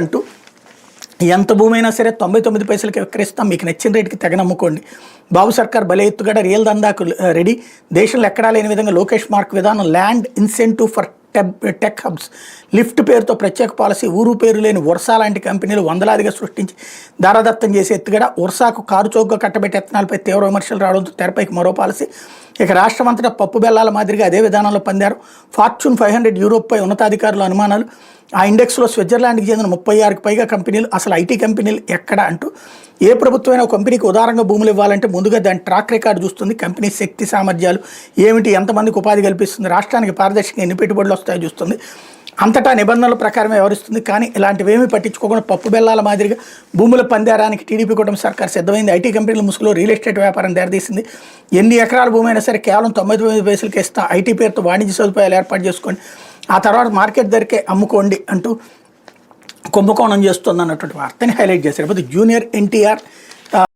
అంటూ ఎంత భూమి అయినా సరే 99 పైసలకి విక్రయిస్తాం, మీకు నచ్చిన రేటుకి తెగ నమ్ముకోండి. బాబు సర్కార్ భలే ఎత్తుగడ, రియల్ దందాకు రెడీ. దేశంలో ఎక్కడా లేని విధంగా లోకేష్ మార్క్ విధానం, land incentive for tech hubs, lift పేరుతో ప్రత్యేక పాలసీ, ఊరు పేరు లేని వర్షా లాంటి కంపెనీలు వందలాదిగా సృష్టించి దారాదత్తం చేసే ఎత్తుగడ, వర్షాకు కారు చౌకగా కట్టబెట్టే యత్నాలపై తీవ్ర విమర్శలు రావడంతో తెరపైకి మరో పాలసీ. ఇక రాష్ట్రం అంతటా పప్పు బెల్లాల మాదిరిగా అదే విధానంలో పొందారు. ఫార్చ్యూన్ 500 యూరోప్పై ఉన్నతాధికారుల అనుమానాలు. ఆ ఇండెక్స్లో స్విట్జర్లాండ్కి చెందిన 36కి పైగా కంపెనీలు. అసలు ఐటీ కంపెనీలు ఎక్కడ అంటూ ఏ ప్రభుత్వమైనా ఒక కంపెనీకి ఉదారంగా భూములు ఇవ్వాలంటే ముందుగా దాని ట్రాక్ రికార్డు చూస్తుంది. కంపెనీ శక్తి సామర్థ్యాలు ఏమిటి, ఎంతమందికి ఉపాధి కల్పిస్తుంది, రాష్ట్రానికి పారదర్శకంగా ఎన్ని పెట్టుబడులు వస్తాయో చూస్తుంది. అంతటా నిబంధనల ప్రకారమే వ్యవహరిస్తుంది. కానీ ఇలాంటివేమీ పట్టించుకోకుండా పప్పు బెల్లాల మాదిరిగా భూముల పందేరానికి టీడీపీ కుటుంబ సర్కార్ సిద్ధమైంది. ఐటీ కంపెనీల ముసుగులో రియల్ ఎస్టేట్ వ్యాపారం దారితీసింది. ఎన్ని ఎకరాల భూమి అయినా సరే కేవలం 99 పైసలకి ఇస్తాం, ఐటీ పేరుతో వాణిజ్య సదుపాయాలు ఏర్పాటు చేసుకోండి, ఆ తర్వాత మార్కెట్ ధరకే అమ్ముకోండి అంటూ కుంభకోణం చేస్తుంది అన్నటువంటి వార్తని హైలైట్ చేశారు. జూనియర్ ఎన్టీఆర్